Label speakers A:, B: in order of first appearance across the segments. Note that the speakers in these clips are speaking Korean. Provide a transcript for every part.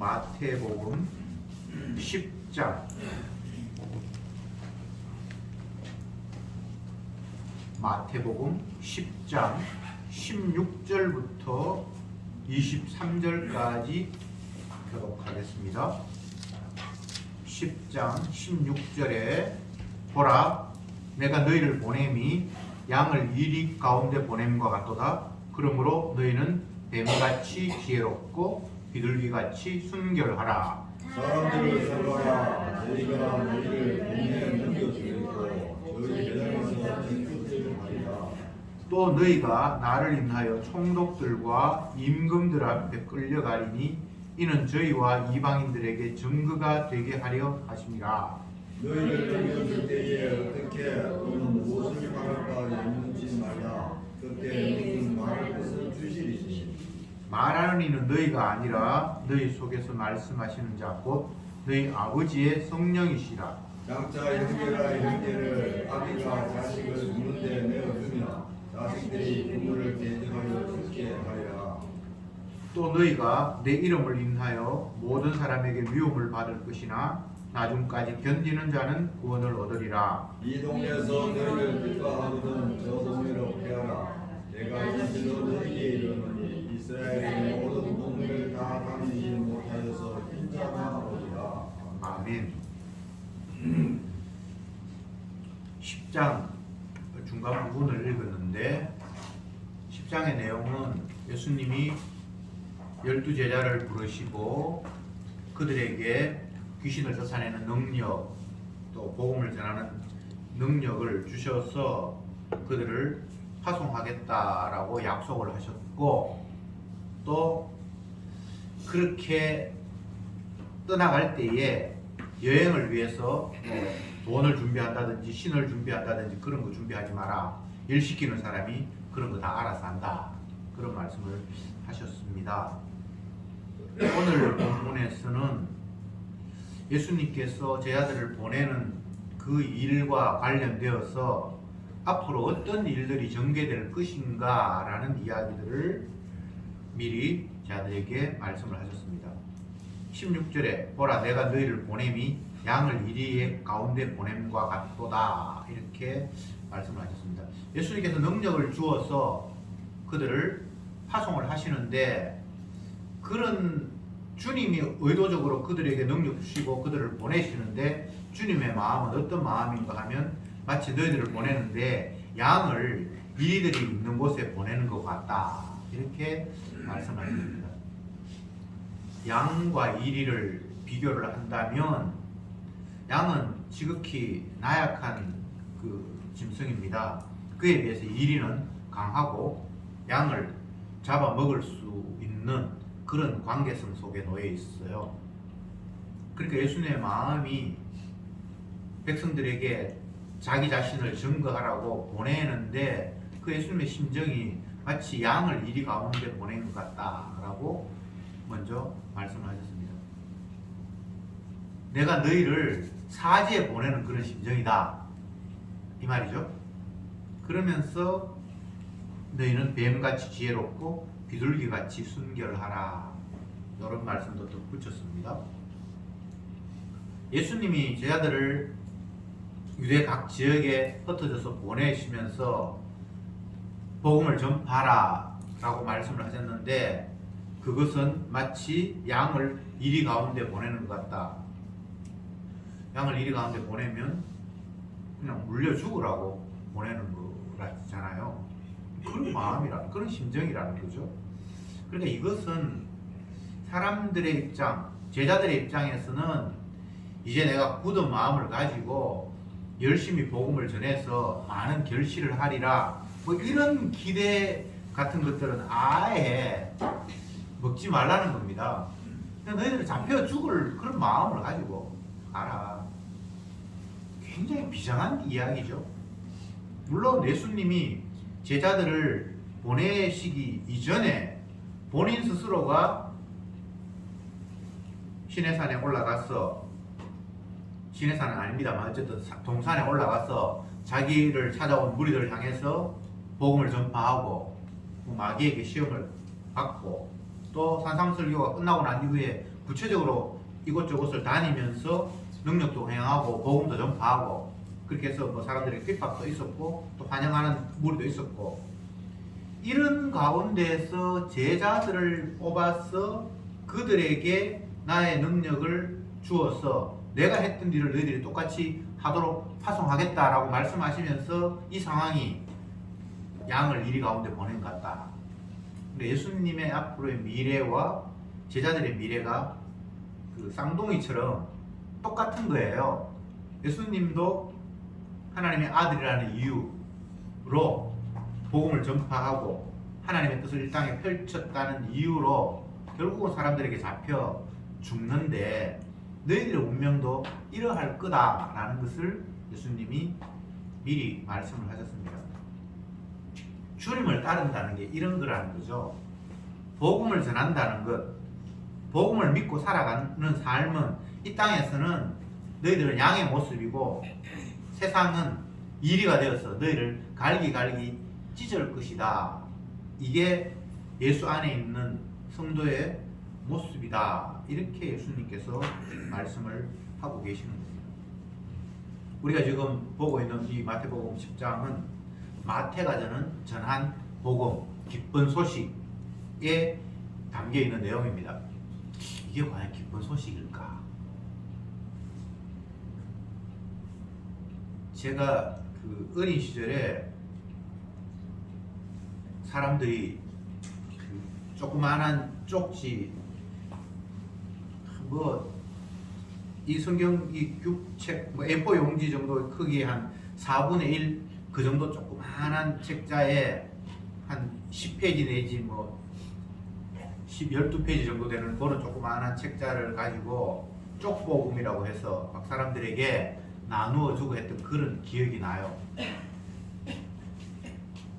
A: 마태복음 10장 마태복음 10장 16절부터 23절까지 교독하겠습니다. 10장 16절에 보라 내가 너희를 보냄이 양을 이리 가운데 보냄과 같도다. 그러므로 너희는 뱀같이 지혜롭고 비둘기같이 순결하라.
B: 사람들을 살라라. 너희가 너희를 동네에 넘겨주겠고 저희 매장에서 진술들을 하리라.
A: 또 너희가 나를 인하여 총독들과 임금들 앞에 끌려가리니 이는 저희와 이방인들에게 증거가 되게 하려 하심이라.
B: 너희를 넘겨줄 때에 어떻게 또는 무엇을 말할까 염려치 말라. 그때 너희는 말할 것을 주시리니
A: 말하는 이는 너희가 아니라 너희 속에서 말씀하시는 자 곧 너희 아버지의 성령이시라.
B: 장차 형제가 형제를 아비가 자식을 두는데 내어주며 자식들이 부모를 대적하여 죽게 하리라.
A: 또 너희가 내 이름을 인하여 모든 사람에게 미움을 받을 것이나 나중까지 견디는 자는 구원을 얻으리라.
B: 이 동네에서 너희를 핍박하거든 저 동네로 피하라. 내가 진실로 너희에게 이르노니 이스라엘의 모든 동네를 다 다니지 못하여서 인자가 오리라.
A: 아멘. 10장 중간 부분을 읽었는데 10장의 내용은 예수님이 12제자를 부르시고 그들에게 귀신을 쫓아내는 능력 또 복음을 전하는 능력을 주셔서 그들을 파송하겠다라고 약속을 하셨고 또 그렇게 떠나갈 때에 여행을 위해서 돈을 준비한다든지 신을 준비한다든지 그런 거 준비하지 마라. 일 시키는 사람이 그런 거 다 알아서 한다. 그런 말씀을 하셨습니다. 오늘 본문에서는 예수님께서 제자들을 보내는 그 일과 관련되어서 앞으로 어떤 일들이 전개될 것인가 라는 이야기들을 미리 제자들에게 말씀을 하셨습니다. 16절에 보라 내가 너희를 보냄이 양을 이리의 가운데 보냄과 같도다 이렇게 말씀을 하셨습니다. 예수님께서 능력을 주어서 그들을 파송을 하시는데 그런 주님이 의도적으로 그들에게 능력 주시고 그들을 보내시는데 주님의 마음은 어떤 마음인가 하면 마치 너희들을 보내는데 양을 이리들이 있는 곳에 보내는 것 같다 이렇게 말씀하십니다. 양과 이리를 비교를 한다면 양은 지극히 나약한 그 짐승입니다. 그에 비해서 이리는 강하고 양을 잡아먹을 수 있는 그런 관계성 속에 놓여 있어요. 그러니까 예수님의 마음이 백성들에게 자기 자신을 증거하라고 보내는데 그 예수님의 심정이 마치 양을 이리 가운데 보낸 것 같다라고 먼저 말씀하셨습니다. 내가 너희를 사지에 보내는 그런 심정이다 이 말이죠. 그러면서 너희는 뱀같이 지혜롭고 비둘기같이 순결하라 이런 말씀도 또 붙였습니다. 예수님이 제자들을 유대 각 지역에 흩어져서 보내시면서 복음을 전파하라 라고 말씀을 하셨는데 그것은 마치 양을 이리 가운데 보내는 것 같다. 양을 이리 가운데 보내면 그냥 물려 죽으라고 보내는 거잖아요. 그런 마음이라는 그런 심정이라는 거죠. 그러니까 이것은 사람들의 입장, 제자들의 입장에서는 이제 내가 굳은 마음을 가지고 열심히 복음을 전해서 많은 결실을 하리라 뭐 이런 기대 같은 것들은 아예 먹지 말라는 겁니다. 너희들은 잡혀 죽을 그런 마음을 가지고 가라. 굉장히 비장한 이야기죠. 물론 예수님이 제자들을 보내시기 이전에 본인 스스로가 시내산에 올라가서 시내산은 아닙니다만 어쨌든 동산에 올라가서 자기를 찾아온 무리들을 향해서 복음을 전파하고 마귀에게 시험을 받고 또 산상설교가 끝나고 난 이후에 구체적으로 이곳저곳을 다니면서 능력도 행하고 복음도 전파하고 그렇게 해서 뭐 사람들의 핍박도 있었고 또 환영하는 무리도 있었고 이런 가운데서 제자들을 뽑아서 그들에게 나의 능력을 주어서 내가 했던 일을 너희들이 똑같이 하도록 파송하겠다라고 말씀하시면서 이 상황이 양을 이리 가운데 보낸 것 같다. 근데 예수님의 앞으로의 미래와 제자들의 미래가 그 쌍둥이처럼 똑같은 거예요. 예수님도 하나님의 아들이라는 이유로 복음을 전파하고 하나님의 뜻을 이 땅에 펼쳤다는 이유로 결국은 사람들에게 잡혀 죽는데 너희들의 운명도 이러할 거다라는 것을 예수님이 미리 말씀을 하셨습니다. 주님을 따른다는 게 이런 거라는 거죠. 복음을 전한다는 것, 복음을 믿고 살아가는 삶은 이 땅에서는 너희들은 양의 모습이고 세상은 이리가 되어서 너희를 갈기갈기 찢을 것이다. 이게 예수 안에 있는 성도의 모습이다. 이렇게 예수님께서 말씀을 하고 계시는 겁니다. 우리가 지금 보고 있는 이 마태복음 10장은 마태가 전한 복음, 기쁜 소식에 담겨 있는 내용입니다. 이게 과연 기쁜 소식일까? 제가 그 어린 시절에 사람들이 그 조그만한 쪽지 이 성경 이 교책 A4 용지 정도 크기 한 4분의 1 그 정도 조그만한 책자에 한 10페이지 내지 12페이지 정도 되는 그런 조그만한 책자를 가지고 쪽복음이라고 해서 막 사람들에게 나누어 주고 했던 그런 기억이 나요.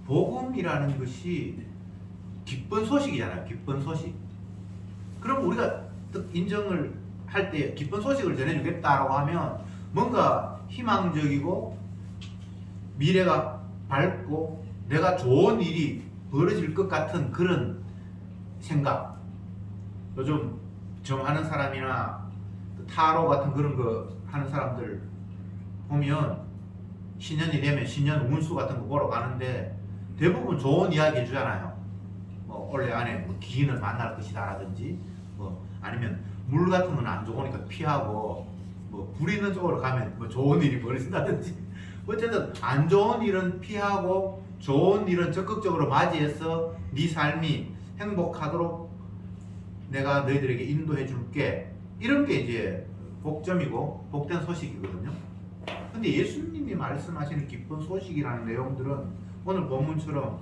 A: 복음이라는 것이 기쁜 소식이잖아요. 기쁜 소식. 그럼 우리가 인정을 할 때 기쁜 소식을 전해주겠다라고 하면 뭔가 희망적이고 미래가 밝고 내가 좋은 일이 벌어질 것 같은 그런 생각. 요즘 점하는 사람이나 타로 같은 그런 거 하는 사람들 보면 신년이 되면 신년 운수 같은 거 보러 가는데 대부분 좋은 이야기 해주잖아요. 올해 안에 기인을 만날 것이다 라든지 아니면 물 같은 건 안 좋으니까 피하고 불 있는 쪽으로 가면 좋은 일이 벌어진다든지 어쨌든 안 좋은 일은 피하고 좋은 일은 적극적으로 맞이해서 네 삶이 행복하도록 내가 너희들에게 인도해 줄게. 이런 게 이제 복점이고 복된 소식이거든요. 근데 예수님이 말씀하시는 기쁜 소식이라는 내용들은 오늘 본문처럼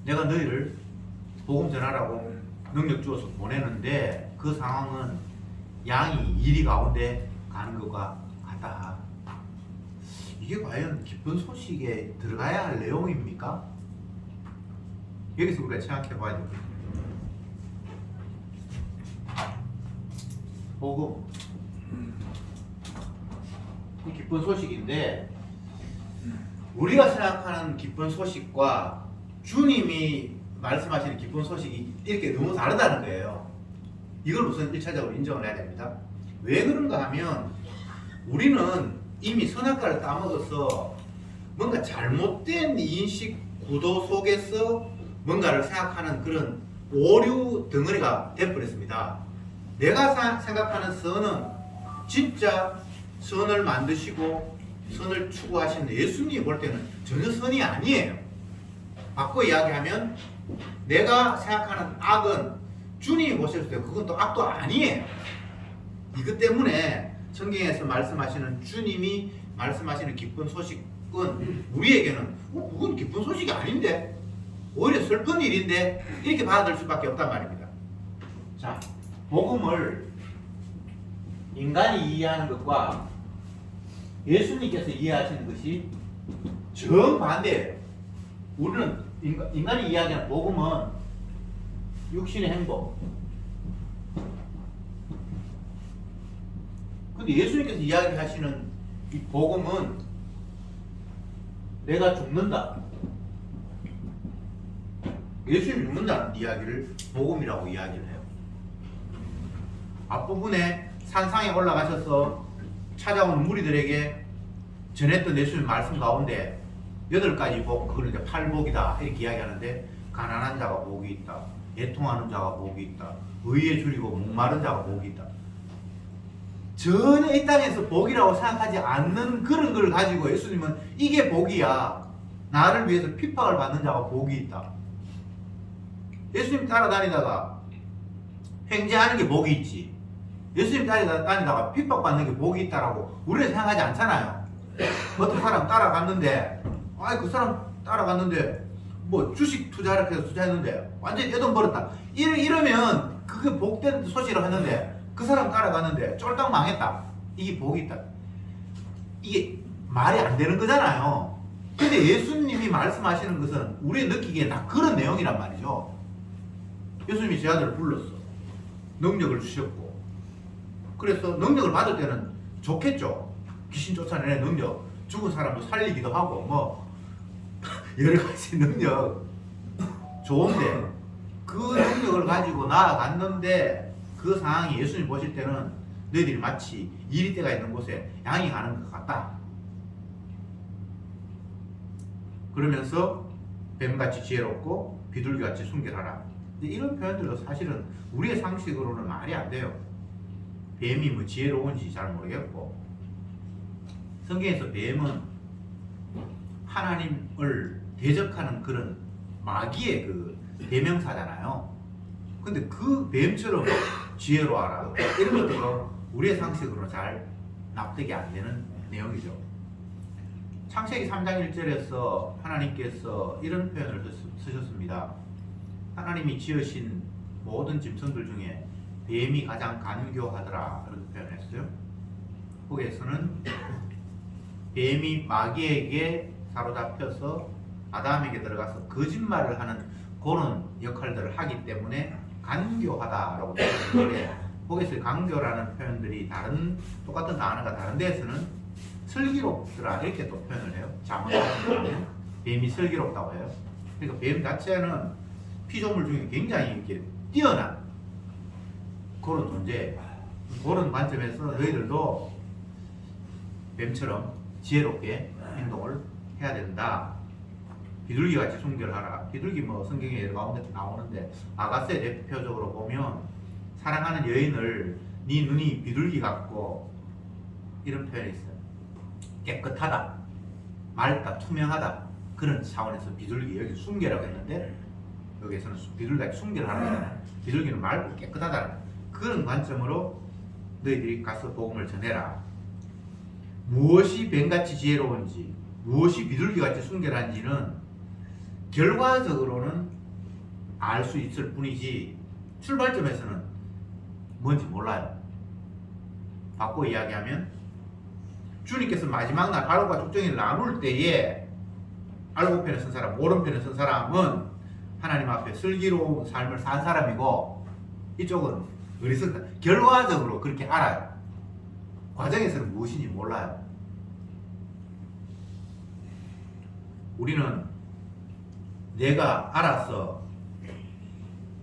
A: 내가 너희를 복음 전하라고 능력 주어서 보내는데 그 상황은 양이 이리 가운데 가는 것과 같다. 이게 과연 기쁜 소식에 들어가야 할 내용입니까? 여기서 우리가 생각해 봐야 됩니다. 복음 이 기쁜 소식인데 우리가 생각하는 기쁜 소식과 주님이 말씀하시는 기쁜 소식이 이렇게 너무 다르다는 거예요. 이걸 우선 1차적으로 인정을 해야 됩니다. 왜 그런가 하면 우리는 이미 선악과를 따먹어서 뭔가 잘못된 인식 구도 속에서 뭔가를 생각하는 그런 오류 덩어리가 되어버렸습니다. 내가 생각하는 선은 진짜 선을 만드시고 선을 추구하시는 예수님이 볼 때는 전혀 선이 아니에요. 바꿔 이야기하면 내가 생각하는 악은 주님이 보셨을 때 그건 또 악도 아니에요. 이것 때문에 성경에서 말씀하시는 주님이 말씀하시는 기쁜 소식은 우리에게는 그건 기쁜 소식이 아닌데 오히려 슬픈 일인데 이렇게 받아들일 수밖에 없단 말입니다. 자, 복음을 인간이 이해하는 것과 예수님께서 이해하시는 것이 정반대예요. 우리는 인간이 이야기하는 복음은 육신의 행복. 근데 예수님께서 이야기하시는 이 복음은 내가 죽는다. 예수님이 죽는다는 이야기를 복음이라고 이야기를 해요. 앞부분에 산상에 올라가셔서 찾아오는 무리들에게 전했던 예수님 말씀 가운데 8가지 복, 그걸 이제 팔복이다 이렇게 이야기하는데, 가난한 자가 복이 있다, 애통하는 자가 복이 있다, 의에 줄이고 목마른 자가 복이 있다. 전혀 이 땅에서 복이라고 생각하지 않는 그런 걸 가지고 예수님은 이게 복이야, 나를 위해서 핍박을 받는 자가 복이 있다. 예수님 따라다니다가 횡재하는 게 복이 있지, 예수님 따라다니다가 핍박받는 게 복이 있다라고 우리는 생각하지 않잖아요. 어떤 사람 따라갔는데, 그 사람 따라갔는데 뭐 주식 투자를 해서 투자했는데 완전히 떼돈 벌었다, 이러면 그게 복된 소식이라고 했는데, 그 사람 따라갔는데 쫄딱 망했다, 이게 복이 있다. 이게 말이 안 되는 거잖아요. 근데 예수님이 말씀하시는 것은 우리 느끼기에 다 그런 내용이란 말이죠. 예수님이 제 아들을 불렀어, 능력을 주셨고, 그래서 능력을 받을 때는 좋겠죠. 귀신 쫓아내는 능력, 죽은 사람도 살리기도 하고 뭐 여러 가지 능력 좋은데, 그 능력을 가지고 나아갔는데 그 상황이 예수님 보실 때는 너희들이 마치 이리떼가 있는 곳에 양이 가는 것 같다. 그러면서 뱀같이 지혜롭고 비둘기같이 순결하라. 이런 표현들도 사실은 우리의 상식으로는 말이 안 돼요. 뱀이 뭐 지혜로운지 잘 모르겠고, 성경에서 뱀은 하나님을 대적하는 그런 마귀의 그 대명사잖아요. 근데 그 뱀처럼 지혜로워하라, 이런 것도 우리의 상식으로 잘 납득이 안 되는 내용이죠. 창세기 3장 1절에서 하나님께서 이런 표현을 쓰셨습니다. 하나님이 지으신 모든 짐승들 중에 뱀이 가장 간교하더라, 이렇게 표현했어요. 거기에서는 뱀이 마귀에게 사로잡혀서 아담에게 들어가서 거짓말을 하는 그런 역할들을 하기 때문에 간교하다라고 표현했는데, 거기서 간교라는 표현들이 똑같은 단어가 다른 데에서는 슬기롭더라 이렇게 또 표현을 해요. 자문하면 뱀이 슬기롭다고 해요. 그러니까 뱀 자체는 피조물 중에 굉장히 이렇게 뛰어난 그런 존재예요. 그런 관점에서 너희들도 뱀처럼 지혜롭게 행동을 해야 된다. 비둘기같이 순결하라. 비둘기 뭐 성경에 여러 가운데 나오는데, 아가서의 대표적으로 보면 사랑하는 여인을 네 눈이 비둘기 같고, 이런 표현이 있어요. 깨끗하다, 맑다, 투명하다, 그런 차원에서 비둘기, 여기 순결하고 했는데 여기에서는 비둘기같이 순결하는 거잖아요. 비둘기는 맑고 깨끗하다, 그런 관점으로 너희들이 가서 복음을 전해라. 무엇이 뱀같이 지혜로운지, 무엇이 비둘기같이 순결한지는 결과적으로는 알 수 있을 뿐이지 출발점에서는 뭔지 몰라요. 바꿔 이야기하면, 주님께서 마지막 날 알곡과 족정이를 나눌 때에 알곡편에 선 사람, 오른편에 선 사람은 하나님 앞에 슬기로운 삶을 산 사람이고, 이쪽은 어리석다. 결과적으로 그렇게 알아요. 과정에서는 무엇인지 몰라요. 우리는 내가 알아서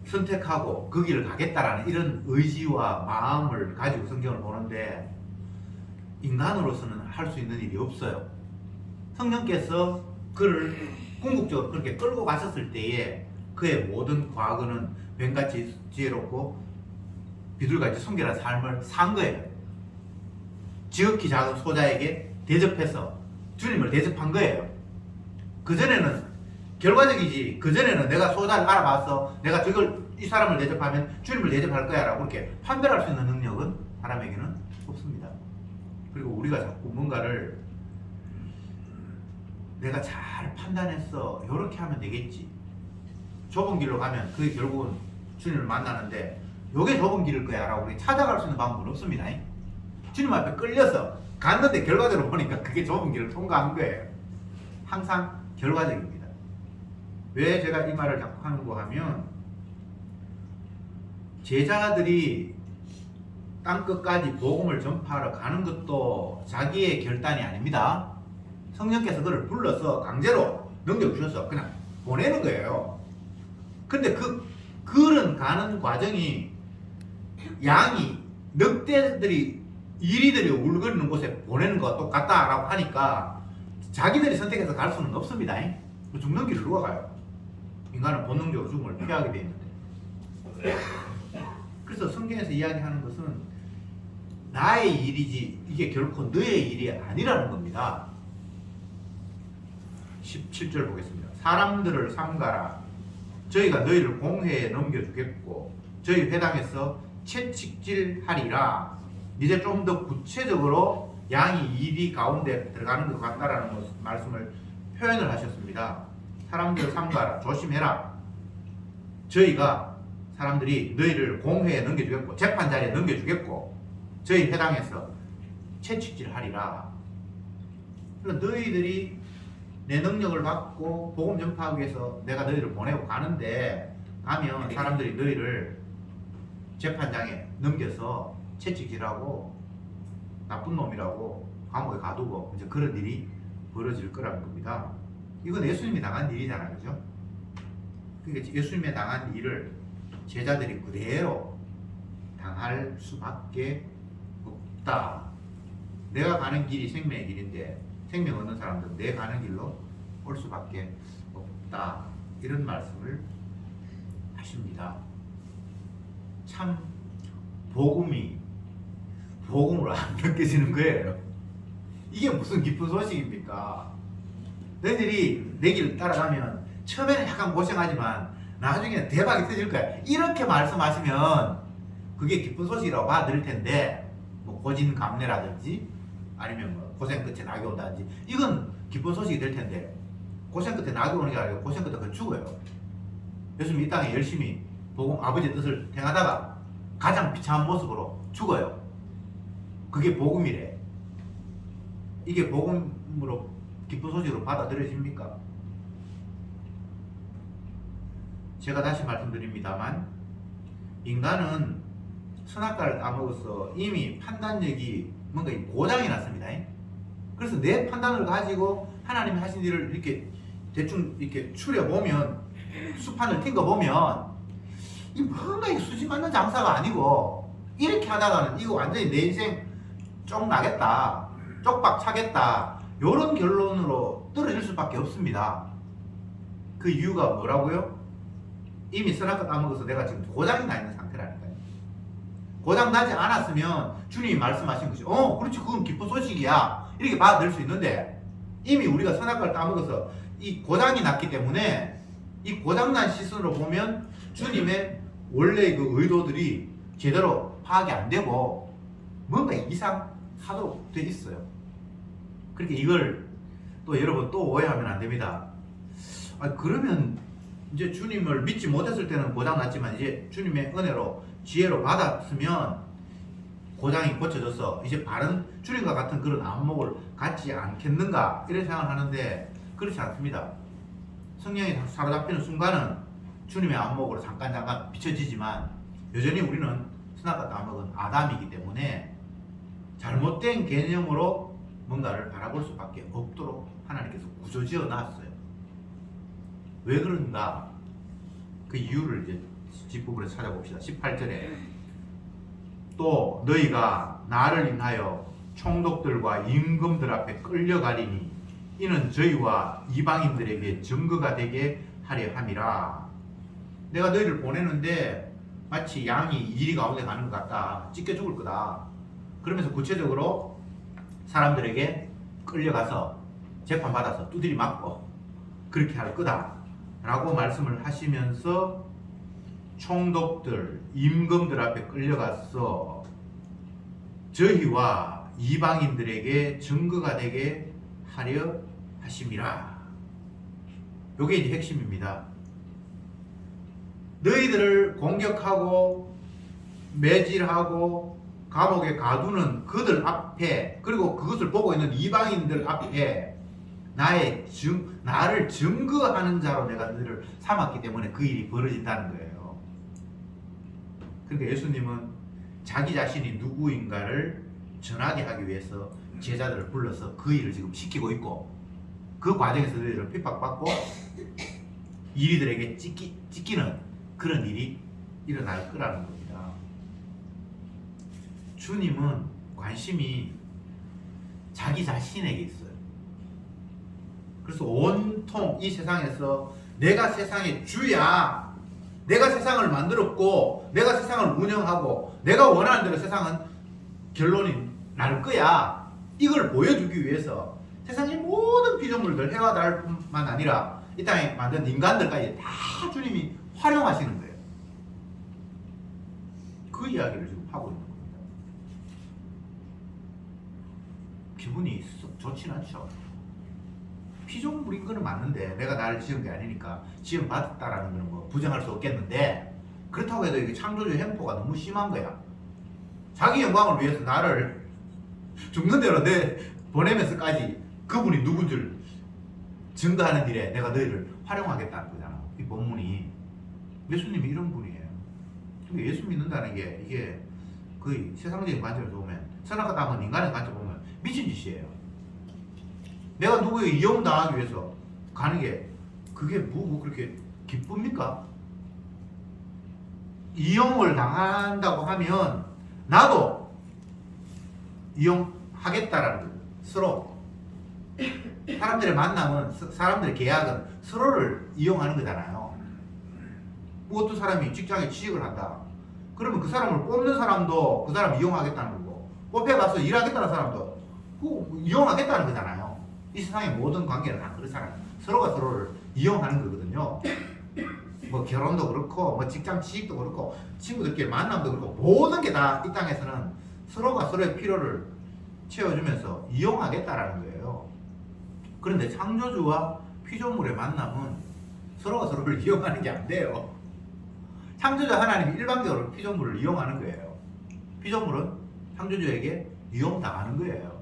A: 선택하고 그 길을 가겠다라는 이런 의지와 마음을 가지고 성경을 보는데, 인간으로서는 할 수 있는 일이 없어요. 성령께서 그를 궁극적으로 그렇게 끌고 가셨을 때에 그의 모든 과거는 뱀같이 지혜롭고 비둘기같이 순결한 삶을 산 거예요. 지극히 작은 소자에게 대접해서 주님을 대접한 거예요. 그전에는 결과적이지, 그전에는 내가 소자를 알아봐서 내가 이 사람을 대접하면 주님을 대접할 거야 라고 그렇게 판별할 수 있는 능력은 사람에게는 없습니다. 그리고 우리가 자꾸 뭔가를 내가 잘 판단해서 이렇게 하면 되겠지, 좁은 길로 가면 그게 결국은 주님을 만나는데 요게 좁은 길일 거야 라고 우리 찾아갈 수 있는 방법은 없습니다. 주님 앞에 끌려서 갔는데 결과적으로 보니까 그게 좁은 길을 통과한 거예요. 항상 결과적입니다. 왜 제가 이 말을 자꾸 하는가 하면, 제자들이 땅끝까지 복음을 전파하러 가는 것도 자기의 결단이 아닙니다. 성령께서 그를 불러서 강제로 능력 주셔서 그냥 보내는 거예요. 근데 그런 가는 과정이 양이 늑대들이 이리들이 울거리는 곳에 보내는 거와 똑같다라고 하니까 자기들이 선택해서 갈 수는 없습니다. 죽는 길을 누가 가요? 인간은 본능적으로 죽음을 피하게 되어 있는데. 그래서 성경에서 이야기하는 것은 나의 일이지 이게 결코 너의 일이 아니라는 겁니다. 17절 보겠습니다. 사람들을 삼가라. 저희가 너희를 공회에 넘겨주겠고 저희 회당에서 채찍질하리라. 이제 좀 더 구체적으로 양이 이리 가운데 들어가는 것 같다라는 말씀을 표현을 하셨습니다. 사람들을 삼가라. 조심해라. 저희가 사람들이 너희를 공회에 넘겨주겠고 재판 자리에 넘겨주겠고 저희 회당에서 채찍질하리라. 그러니까 너희들이 내 능력을 받고 복음 전파하기 위해서 내가 너희를 보내고 가는데 가면 사람들이 너희를 재판장에 넘겨서 채찍질하고 나쁜 놈이라고 감옥에 가두고 이제 그런 일이 벌어질 거라는 겁니다. 이건 예수님이 당한 일이잖아요, 그죠? 그러니까 예수님이 당한 일을 제자들이 그대로 당할 수밖에 없다. 내가 가는 길이 생명의 길인데 생명 얻는 사람들은 내 가는 길로 올 수밖에 없다. 이런 말씀을 하십니다. 참 복음이 복음으로 안 느껴지는 거예요. 이게 무슨 기쁜 소식입니까? 너희들이 내 길을 따라가면 처음에는 약간 고생하지만 나중에는 대박이 터질 거야. 이렇게 말씀하시면 그게 기쁜 소식이라고 받아들일 텐데 뭐 고진감래라든지 아니면 뭐 고생 끝에 낙이 온다든지 이건 기쁜 소식이 될 텐데 고생 끝에 낙이 오는 게 아니고 고생 끝에 그 죽어요. 예수님 이 땅에 열심히 복음 아버지의 뜻을 행하다가 가장 비참한 모습으로 죽어요. 그게 복음이래. 이게 복음으로 기쁜 소식으로 받아들여집니까? 제가 다시 말씀드립니다만 인간은 선악과를 따먹어서 이미 판단력이 뭔가 고장이 났습니다. 그래서 내 판단을 가지고 하나님이 하신 일을 이렇게 대충 이렇게 추려보면 수판을 튕겨보면 이 뭔가 이 수지 맞는 장사가 아니고 이렇게 하다가는 이거 완전히 내 인생 쪽 나겠다, 쪽박 차겠다 이런 결론으로 떨어질 수밖에 없습니다. 그 이유가 뭐라고요? 이미 선악과 따먹어서 내가 지금 고장이 나 있는 상태라니까요. 고장 나지 않았으면 주님이 말씀하신 것이 그렇지 그건 기쁜 소식이야 이렇게 받아들일 수 있는데 이미 우리가 선악과를 따먹어서 이 고장이 났기 때문에 이 고장난 시선으로 보면 주님의 원래 그 의도들이 제대로 파악이 안 되고 뭔가 이상하도록 돼 있어요. 그러니까 이걸 또 여러분 또 오해하면 안 됩니다. 그러면 이제 주님을 믿지 못했을 때는 고장 났지만 이제 주님의 은혜로 지혜로 받았으면 고장이 고쳐져서 이제 바른 주님과 같은 그런 안목을 갖지 않겠는가 이런 생각을 하는데 그렇지 않습니다. 성령이 사로잡히는 순간은 주님의 안목으로 잠깐 비춰지지만 여전히 우리는 선악과 따먹은 아담이기 때문에 잘못된 개념으로 뭔가를 바라볼 수밖에 없도록 하나님께서 구조지어 놨어요. 왜 그런가? 그 이유를 이제 뒷부분에서 찾아봅시다. 18절에 또 너희가 나를 인하여 총독들과 임금들 앞에 끌려가리니 이는 저희와 이방인들에게 증거가 되게 하려 함이라. 내가 너희를 보내는데 마치 양이 이리 가운데 가는 것 같다. 찢겨 죽을 거다. 그러면서 구체적으로 사람들에게 끌려가서 재판받아서 두드리 맞고 그렇게 할 거다 라고 말씀을 하시면서 총독들, 임금들 앞에 끌려가서 저희와 이방인들에게 증거가 되게 하려 하심이라. 요게 이제 핵심입니다. 너희들을 공격하고 매질하고 감옥에 가두는 그들 앞에 그리고 그것을 보고 있는 이방인들 앞에 나를 증거하는 자로 내가 너희를 삼았기 때문에 그 일이 벌어진다는 거예요. 그러니까 예수님은 자기 자신이 누구인가를 전하게 하기 위해서 제자들을 불러서 그 일을 지금 시키고 있고 그 과정에서 너희들을 핍박받고 이리들에게 찢기는 그런 일이 일어날 거라는 겁니다. 주님은 관심이 자기 자신에게 있어요. 그래서 온통 이 세상에서 내가 세상의 주야, 내가 세상을 만들었고 내가 세상을 운영하고 내가 원하는 대로 세상은 결론이 날 거야, 이걸 보여주기 위해서 세상의 모든 피조물들, 해와 달뿐만 아니라 이 땅에 만든 인간들까지 다 주님이 활용하시는 거예요. 그 이야기를 지금 하고 있는 겁니다. 기분이 썩 좋진 않죠. 피조물인 거는 맞는데 내가 나를 지은 게 아니니까 지음 받았다라는 거는 뭐 부정할 수 없겠는데, 그렇다고 해도 이게 창조주의 횡포가 너무 심한 거야. 자기 영광을 위해서 나를 죽는 대로 내 보내면서까지 그분이 누군 줄 증거하는 일에 내가 너희를 활용하겠다는 거잖아. 이 본문이 예수님이 이런 분이에요. 근데 예수 믿는다는 게 이게 거의 세상적인 관점에서 보면, 선악과 악은 인간의 관점에서 보면 미친 짓이에요. 내가 누구에게 이용당하기 위해서 가는 게 그게 뭐 그렇게 기쁩니까? 이용을 당한다고 하면 나도 이용하겠다라는 거예요. 서로 사람들의 만남은, 사람들의 계약은 서로를 이용하는 거잖아요. 뭐 어떤 사람이 직장에 취직을 한다, 그러면 그 사람을 뽑는 사람도 그 사람 이용하겠다는 거고, 뽑혀가서 일하겠다는 사람도 그 이용하겠다는 거잖아요. 이 세상의 모든 관계는 다 그렇잖아요. 서로가 서로를 이용하는 거거든요. 뭐 결혼도 그렇고, 뭐 직장 취직도 그렇고, 친구들끼리 만남도 그렇고, 모든 게 다 이 땅에서는 서로가 서로의 필요를 채워주면서 이용하겠다라는 거예요. 그런데 창조주와 피조물의 만남은 서로가 서로를 이용하는 게 안 돼요. 창조주 하나님이 일방적으로 피조물을 이용하는 거예요. 피조물은 창조주에게 이용당하는 거예요.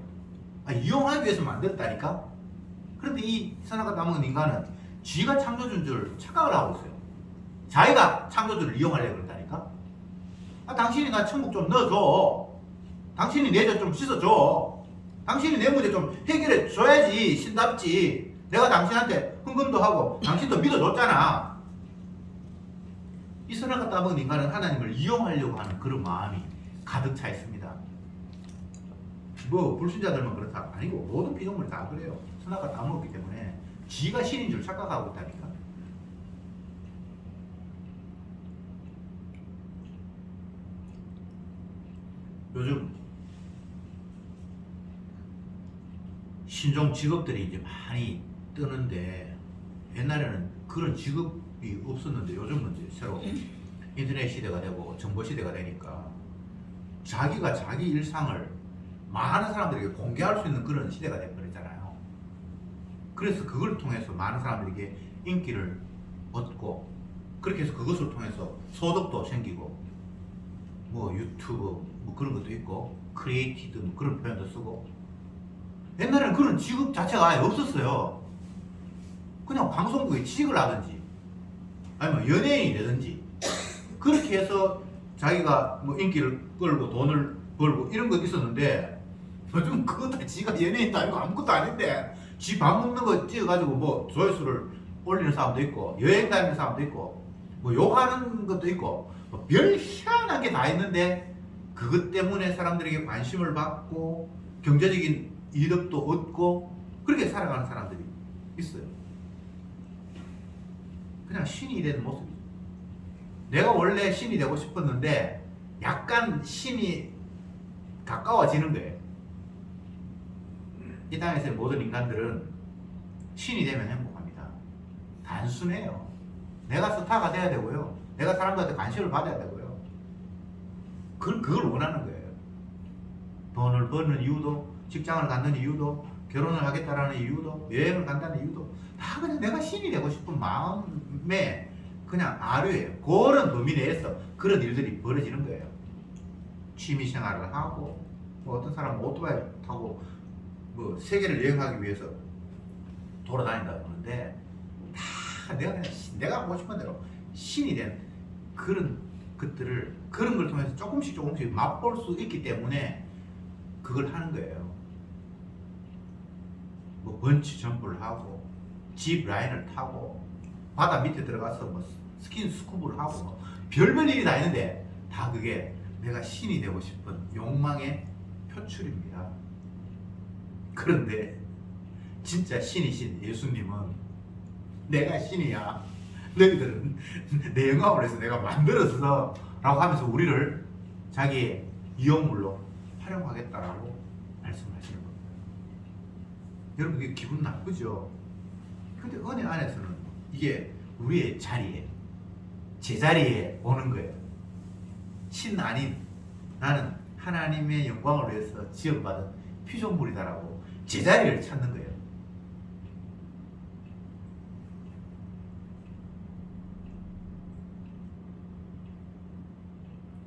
A: 이용하기 위해서 만들었다니까? 그런데 이 선악과 따먹은 인간은 쥐가 창조주인 줄 착각을 하고 있어요. 자기가 창조주를 이용하려고 그런다니까? 당신이 나 천국 좀 넣어줘. 당신이 내 죄 좀 씻어줘. 당신이 내 문제 좀 해결해 줘야지 신답지. 내가 당신한테 헌금도 하고 당신도 믿어줬잖아. 이 선악과 따먹은 인간은 하나님을 이용하려고 하는 그런 마음이 가득 차 있습니다. 뭐 불신자들만 그렇다 아니고 모든 피조물이 다 그래요. 선악과 따먹었기 때문에 지가 신인 줄 착각하고 있다니까. 요즘 신종 직업들이 이제 많이 뜨는데, 옛날에는 그런 직업이 없었는데 요즘은 이제 새로 인터넷 시대가 되고 정보 시대가 되니까 자기가 자기 일상을 많은 사람들에게 공개할 수 있는 그런 시대가 되어버렸잖아요. 그래서 그걸 통해서 많은 사람들에게 인기를 얻고, 그렇게 해서 그것을 통해서 소득도 생기고, 뭐 유튜브 뭐 그런 것도 있고, 크리에이티드 뭐 그런 표현도 쓰고. 옛날에는 그런 직업 자체가 아예 없었어요. 그냥 방송국에 취직을 하든지 아니면 연예인이 되든지 그렇게 해서 자기가 뭐 인기를 끌고 돈을 벌고 이런 거 있었는데, 요즘 그거 다 지가 연예인도 아니고 아무것도 아닌데 지 밥 먹는 거 찍어가지고 뭐 조회수를 올리는 사람도 있고, 여행 다니는 사람도 있고, 뭐 욕하는 것도 있고, 뭐 별 희한한 게 다 있는데 그것 때문에 사람들에게 관심을 받고 경제적인 이득도 얻고 그렇게 살아가는 사람들이 있어요. 그냥 신이 되는 모습이죠. 내가 원래 신이 되고 싶었는데 약간 신이 가까워지는 거예요. 이 땅에서의 모든 인간들은 신이 되면 행복합니다. 단순해요. 내가 스타가 돼야 되고요, 내가 사람들한테 관심을 받아야 되고요, 그걸 원하는 거예요. 돈을 버는 이유도, 직장을 갖는 이유도, 결혼을 하겠다라는 이유도, 여행을 간다는 이유도 다 그냥 내가 신이 되고 싶은 마음에 그냥 아류예요. 그런 범위 내에서 그런 일들이 벌어지는 거예요. 취미 생활을 하고, 뭐 어떤 사람은 오토바이 타고 뭐 세계를 여행하기 위해서 돌아다닌다 그러는데, 다 내가 하고 싶은 대로 신이 된 그런 것들을, 그런 걸 통해서 조금씩 맛볼 수 있기 때문에 그걸 하는 거예요. 뭐 번치 점프를 하고, 집 라인을 타고, 바다 밑에 들어가서 뭐 스킨 스쿠버를 하고, 뭐 별별 일이 다 있는데 다 그게 내가 신이 되고 싶은 욕망의 표출입니다. 그런데 진짜 신이신 예수님은 내가 신이야. 너희들은 내 영광을 위해서 내가 만들었어. 라고 하면서 우리를 자기의 이용물로 활용하겠다라고 말씀하시는 겁니다. 여러분 이게 기분 나쁘죠? 근데 은혜 안에서는 이게 우리의 자리에, 제자리에 오는 거예요. 신 아닌 나는 하나님의 영광을 위해서 지원받은 피조물이다라고 제자리를 찾는 거예요.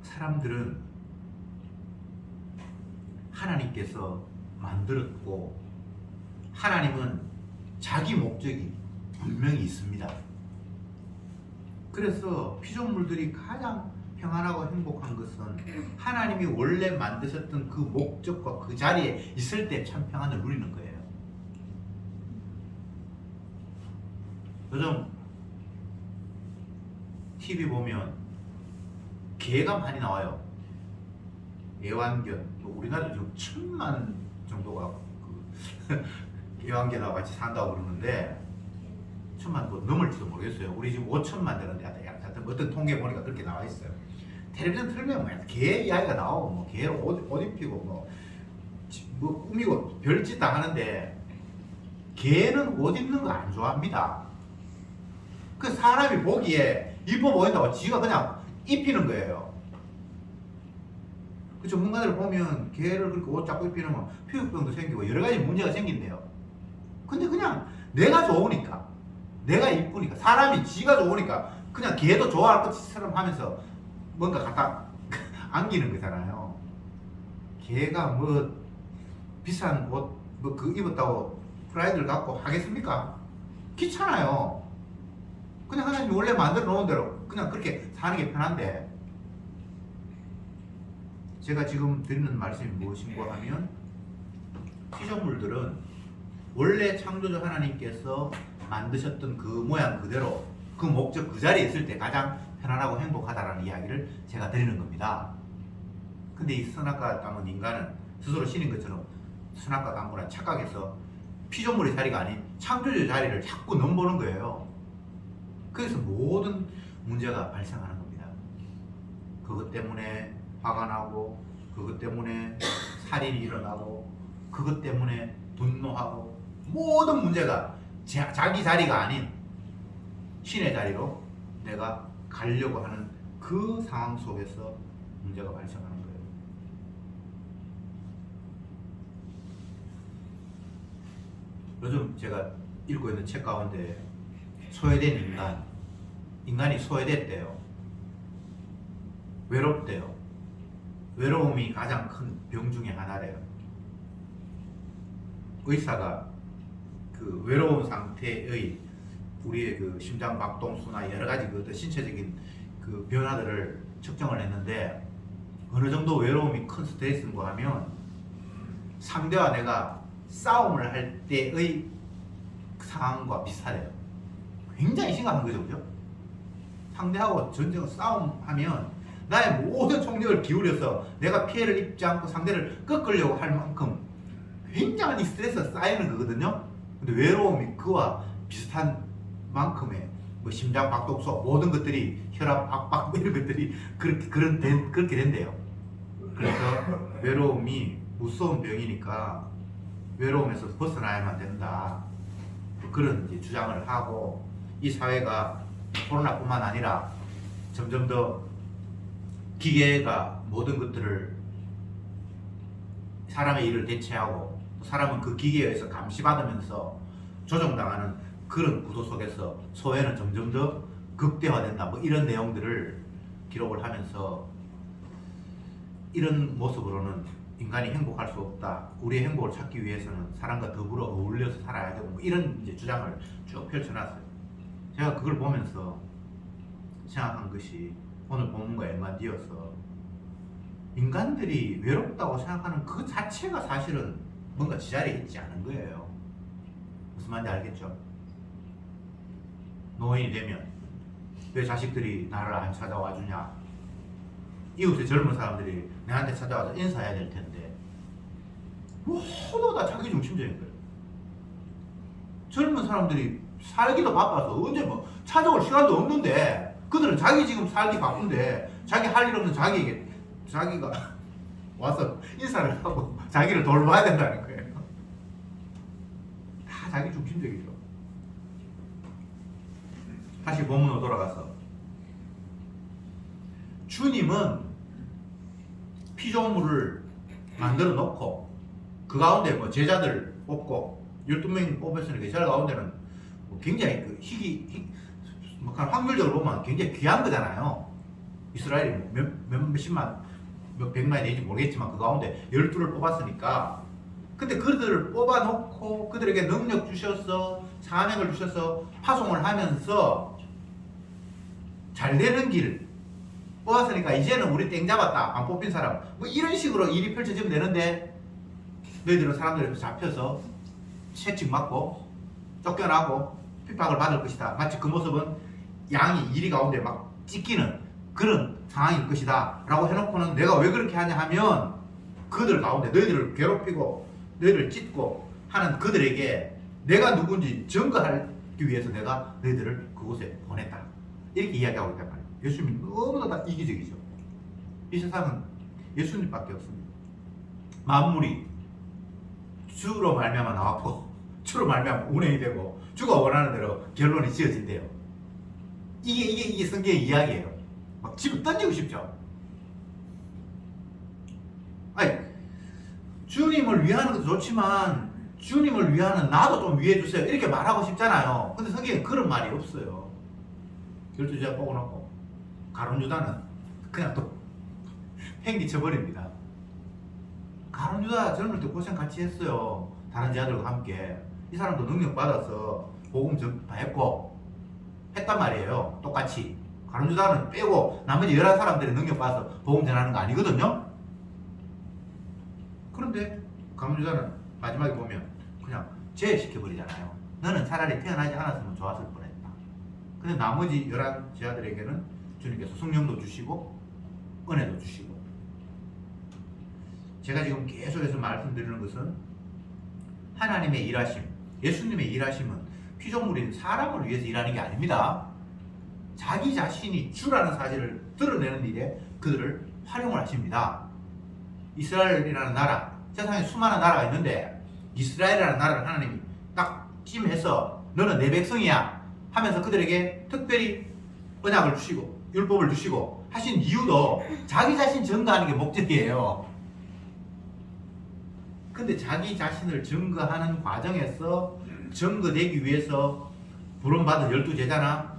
A: 사람들은 하나님께서 만들었고 하나님은 자기 목적이 분명히 있습니다. 그래서 피조물들이 가장 평안하고 행복한 것은 하나님이 원래 만드셨던 그 목적과 그 자리에 있을 때 참 평안을 누리는 거예요. 요즘 TV 보면 개가 많이 나와요. 애완견. 또 우리나라도 지금 1,000만 정도가 그 애완견하고 같이 산다고 그러는데 1,000만 뭐 넘을지도 모르겠어요. 우리 지금 5천만 되는데 하여튼 어떤 통계 보니까 그렇게 나와 있어요. 텔레비전 틀면 뭐 개 이야기가 나오고 뭐 개를 옷 입히고 뭐 꾸미고 별짓 다 하는데 개는 옷 입는 거 안 좋아합니다. 그 사람이 보기에 이뻐 보인다고 지가 그냥 입히는 거예요. 그 전문가들 보면 개를 그렇게 옷 자꾸 입히면 피부병도 생기고 여러 가지 문제가 생긴대요. 근데 그냥 내가 좋으니까, 내가 이쁘니까, 사람이 지가 좋으니까 그냥 개도 좋아할 것처럼 하면서 뭔가 갖다 안기는 거잖아요. 개가 뭐 비싼 옷 뭐 그 입었다고 프라이드를 갖고 하겠습니까? 귀찮아요. 그냥 하나님이 원래 만들어 놓은 대로 그냥 그렇게 사는 게 편한데, 제가 지금 드리는 말씀이 무엇인가 하면 피조물들은 원래 창조주 하나님께서 만드셨던 그 모양 그대로 그 목적 그 자리에 있을 때 가장 편안하고 행복하다라는 이야기를 제가 드리는 겁니다. 근데 이 선악과 땅은 인간은 스스로 신인 것처럼 선악과 땅보다 착각해서 피조물의 자리가 아닌 창조주의 자리를 자꾸 넘보는 거예요. 그래서 모든 문제가 발생하는 겁니다. 그것 때문에 화가 나고, 그것 때문에 살인이 일어나고, 그것 때문에 분노하고, 모든 문제가 자기 자리가 아닌 신의 자리로 내가 가려고 하는 그 상황 속에서 문제가 발생하는 거예요. 요즘 제가 읽고 있는 책 가운데 소외된 인간이 소외됐대요. 외롭대요. 외로움이 가장 큰 병 중에 하나래요. 의사가 그 외로운 상태의 우리의 그 심장 박동수나 여러 가지 그 신체적인 그 변화들을 측정을 했는데, 어느 정도 외로움이 큰 스트레스인가 하면 상대와 내가 싸움을 할 때의 상황과 비슷하대요. 굉장히 심각한 거죠, 그죠? 상대하고 전쟁 싸움하면 나의 모든 총력을 기울여서 내가 피해를 입지 않고 상대를 꺾으려고 할 만큼 굉장한 스트레스가 쌓이는 거거든요. 근데 외로움이 그와 비슷한 만큼의 뭐 심장 박동수 모든 것들이 혈압 압박 이런 것들이 그렇게 된대요. 그래서 외로움이 무서운 병이니까 외로움에서 벗어나야만 된다. 그런 이제 주장을 하고, 이 사회가 코로나뿐만 아니라 점점 더 기계가 모든 것들을 사람의 일을 대체하고 사람은 그 기계에 의해서 감시받으면서 조종당하는 그런 구도 속에서 소외는 점점 더 극대화된다. 뭐 이런 내용들을 기록을 하면서 이런 모습으로는 인간이 행복할 수 없다. 우리의 행복을 찾기 위해서는 사람과 더불어 어울려서 살아야 되고 뭐 이런 이제 주장을 쭉 펼쳐놨어요. 제가 그걸 보면서 생각한 것이 오늘 본문과 연관되어서 인간들이 외롭다고 생각하는 그 자체가 사실은 뭔가 지자리에 있지 않은 거예요. 무슨 말인지 알겠죠? 노인이 되면 왜 자식들이 나를 안 찾아와 주냐? 이웃의 젊은 사람들이 내한테 찾아와서 인사해야 될 텐데 모두 다 자기 중심적인 거예요. 젊은 사람들이 살기도 바빠서 언제 뭐 찾아올 시간도 없는데 그들은 자기 지금 살기 바쁜데 자기 할 일 없는 자기가 와서 인사를 하고 자기를 돌봐야 된다는 거예요. 다 자기 중심적이죠. 다시 본문으로 돌아가서 주님은 피조물을 만들어 놓고 그 가운데 뭐 제자들 뽑고 12명이 뽑혔으니까 제자 가운데는 뭐 굉장히 그 뭐 확률적으로 보면 굉장히 귀한 거잖아요. 이스라엘이 몇십만 몇 백만이 되는지 모르겠지만 그 가운데 12를 뽑았으니까. 근데 그들을 뽑아놓고 그들에게 능력 주셔서 사명을 주셔서 파송을 하면서 잘 되는 길 뽑았으니까 이제는 우리 땡 잡았다 안 뽑힌 사람 뭐 이런 식으로 일이 펼쳐지면 되는데 너희들은 사람들에게 잡혀서 채찍 맞고 쫓겨나고 핍박을 받을 것이다. 마치 그 모습은 양이 이리 가운데 막 찢기는 그런 상황일 것이다 라고 해놓고는 내가 왜 그렇게 하냐 하면 그들 가운데 너희들을 괴롭히고 너희를 찢고 하는 그들에게 내가 누군지 증거하기 위해서 내가 너희들을 그곳에 보냈다 이렇게 이야기하고 있단 말이에요. 예수님이 너무나 다 이기적이죠. 이 세상은 예수님밖에 없습니다. 만물이 주로 말미암아 나왔고 주로 말미암아 운행이 되고 주가 원하는 대로 결론이 지어진대요. 이게 성경의 이야기예요. 막 집어 던지고 싶죠. 아니 주님을 위하는 것도 좋지만 주님을 위하는 나도 좀 위해 주세요 이렇게 말하고 싶잖아요. 근데 성경에 그런 말이 없어요. 12제자 뽑아놓고 가룟 유다는 그냥 또 팽기쳐버립니다. 가룟 유다 젊을 때 고생 같이 했어요. 다른 제자들과 함께. 이 사람도 능력 받아서 복음 전파했고 했단 말이에요. 똑같이. 가룟 유다는 빼고 나머지 11사람들이 능력 받아서 복음 전하는 거 아니거든요. 그런데 가룟 유다는 마지막에 보면 그냥 제외시켜버리잖아요. 너는 차라리 태어나지 않았으면 좋았을 뻔했다. 근데 나머지 11 제자들에게는 주님께서 성령도 주시고 은혜도 주시고. 제가 지금 계속해서 말씀드리는 것은 하나님의 일하심, 예수님의 일하심은 피조물인 사람을 위해서 일하는 게 아닙니다. 자기 자신이 주라는 사실을 드러내는 일에 그들을 활용을 하십니다. 이스라엘이라는 나라, 세상에 수많은 나라가 있는데 이스라엘이라는 나라를 하나님이 딱 찜해서 너는 내 백성이야 하면서 그들에게 특별히 언약을 주시고 율법을 주시고 하신 이유도 자기 자신 증거하는 게 목적이에요. 근데 자기 자신을 증거하는 과정에서 증거되기 위해서 부름받은 12제자나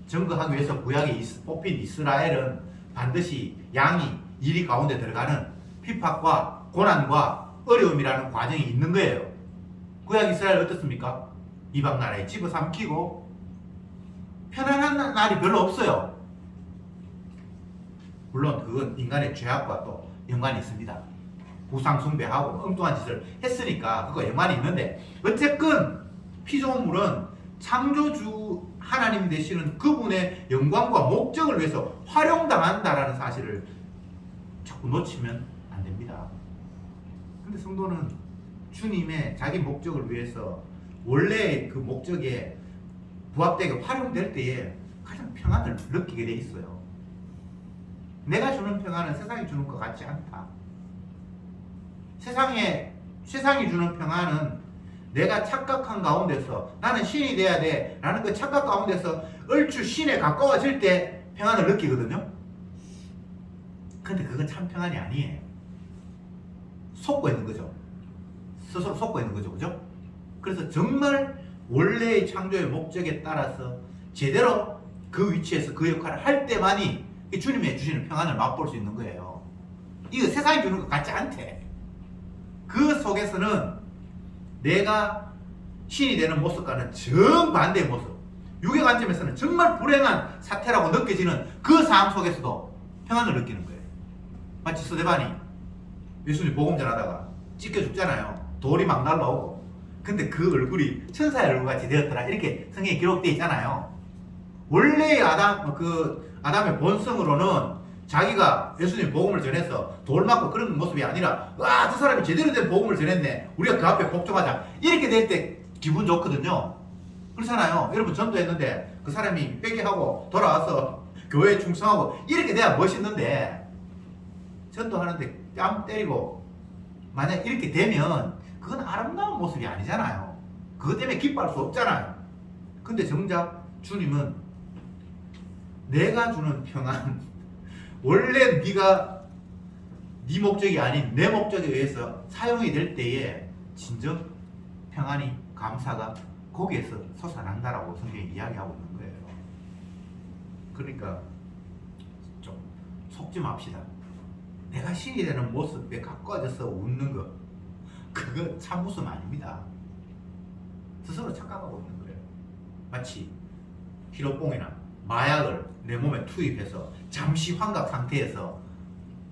A: 증거하기 위해서 구약에 뽑힌 이스라엘은 반드시 양이 이리 가운데 들어가는 핍박과 고난과 어려움이라는 과정이 있는 거예요. 구약 이스라엘 어떻습니까? 이방 나라에 집어삼키고 편안한 날이 별로 없어요. 물론 그건 인간의 죄악과 또 연관이 있습니다. 우상 숭배하고 엉뚱한 짓을 했으니까 그거 연관이 있는데 어쨌든 피조물은 창조주 하나님 되시는 그분의 영광과 목적을 위해서 활용당한다라는 사실을 자꾸 놓치면 안 됩니다. 근데 성도는 주님의 자기 목적을 위해서 원래 그 목적에 부합되게 활용될 때에 가장 평안을 느끼게 돼 있어요. 내가 주는 평안은 세상이 주는 것 같지 않다. 세상이 주는 평안은 내가 착각한 가운데서 나는 신이 돼야 돼 라는 그 착각 가운데서 얼추 신에 가까워질 때 평안을 느끼거든요. 근데 그건 참 평안이 아니에요. 속고 있는 거죠. 스스로 속고 있는 거죠. 그죠? 그래서 정말 원래의 창조의 목적에 따라서 제대로 그 위치에서 그 역할을 할 때만이 주님의 주시는 평안을 맛볼 수 있는 거예요. 이거 세상이 주는 것 같지 않대. 그 속에서는 내가 신이 되는 모습과는 정반대의 모습, 육의 관점에서는 정말 불행한 사태라고 느껴지는 그 상황 속에서도 평안을 느끼는 거예요. 마치 스데반이 예수님 복음 전하다가 찢겨 죽잖아요. 돌이 막 날라오고. 근데 그 얼굴이 천사의 얼굴같이 되었더라 이렇게 성경에 기록되어 있잖아요. 원래의 아담의 본성으로는 자기가 예수님 복음을 전해서 돌 맞고 그런 모습이 아니라 와, 저 사람이 제대로 된 복음을 전했네. 우리가 그 앞에 복종하자. 이렇게 될 때 기분 좋거든요. 그렇잖아요. 여러분 전도했는데 그 사람이 회개하고 돌아와서 교회에 충성하고 이렇게 돼야 멋있는데 전도하는데 뺨 때리고 만약 이렇게 되면 그건 아름다운 모습이 아니잖아요. 그것 때문에 기뻐할 수 없잖아요. 근데 정작 주님은 내가 주는 평안, 원래 네가 네 목적이 아닌 내 목적에 의해서 사용이 될 때에 진정 평안이, 감사가 거기에서 솟아난다라고 성경이 이야기하고 있는 거예요. 그러니까 좀 속지 맙시다. 내가 신이 되는 모습에 가까워져서 웃는 거, 그거 참 웃음 아닙니다. 스스로 착각하고 있는 거예요. 마치 히로뽕이나 마약을 내 몸에 투입해서 잠시 환각 상태에서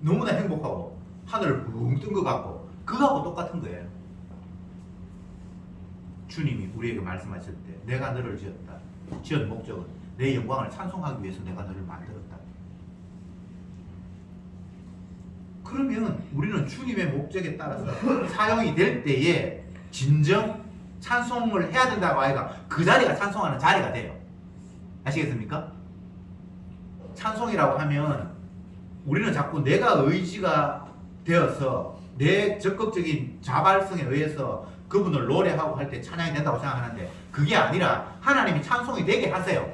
A: 너무나 행복하고 하늘을 붕 뜬 것 같고 그거하고 똑같은 거예요. 주님이 우리에게 말씀하실 때 내가 너를 지었다. 지은 목적은 내 영광을 찬송하기 위해서 내가 너를 만들었다. 그러면 우리는 주님의 목적에 따라서 사용이 될 때에 진정 찬송을 해야 된다고 하니까 그 자리가 찬송하는 자리가 돼요. 아시겠습니까? 찬송이라고 하면 우리는 자꾸 내가 의지가 되어서 내 적극적인 자발성에 의해서 그분을 노래하고 할 때 찬양이 된다고 생각하는데 그게 아니라 하나님이 찬송이 되게 하세요.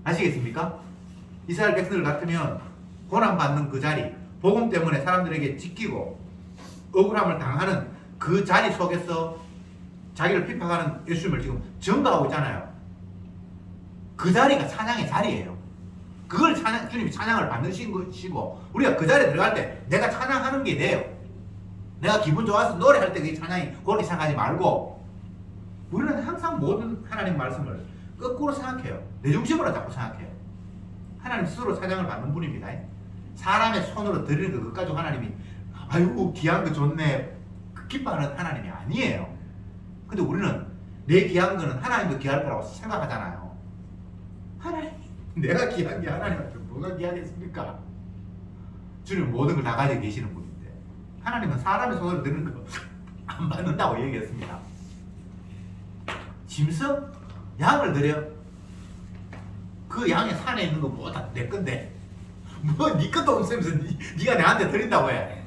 A: 아시겠습니까? 이스라엘 백성들 같으면 고난받는 그 자리, 복음 때문에 사람들에게 찢기고 억울함을 당하는 그 자리 속에서 자기를 핍박하는 예수님을 지금 전가하고 있잖아요. 그 자리가 찬양의 자리예요. 그걸 주님이 찬양을 받는 것이고 우리가 그 자리에 들어갈 때 내가 찬양하는 게 돼요. 내가 기분 좋아서 노래할 때 그게 찬양이 그렇게 생각하지 말고 우리는 항상 모든 하나님 말씀을 거꾸로 생각해요. 내 중심으로 자꾸 생각해요. 하나님 스스로 찬양을 받는 분입니다. 사람의 손으로 드리는 것 가지고 하나님이 아이고 귀한 거 좋네 기뻐하는 하나님이 아니에요. 근데 우리는 내 귀한 거는 하나님도 귀할 거라고 생각하잖아요. 하나님, 내가 귀한 게 하나님한테 뭐가 귀하겠습니까? 주님은 모든 걸 다 가지고 계시는 분인데 하나님은 사람의 손으로 드는 거 안 받는다고 얘기했습니다. 짐승? 양을 드려. 그 양의 산에 있는 거 뭐 다 내 건데 뭐 네 것도 없으면서 네가 내한테 드린다고 해.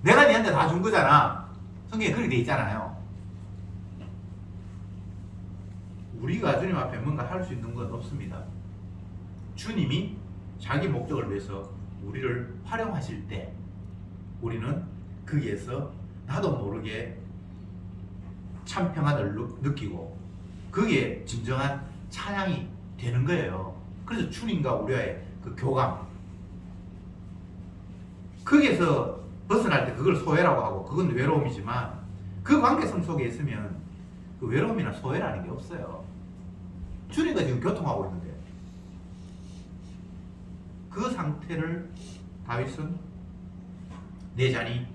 A: 내가 네한테 다 준 거잖아. 성경에 그렇게 돼 있잖아요. 우리가 주님 앞에 뭔가 할 수 있는 건 없습니다. 주님이 자기 목적을 위해서 우리를 활용하실 때 우리는 거기에서 나도 모르게 참 평안을 느끼고 그게 진정한 찬양이 되는 거예요. 그래서 주님과 우리와의 그 교감, 거기에서 벗어날 때 그걸 소외라고 하고 그건 외로움이지만 그 관계성 속에 있으면 그 외로움이나 소외라는 게 없어요. 주님과 지금 교통하고 있는데 그 상태를 다윗은 내 잔이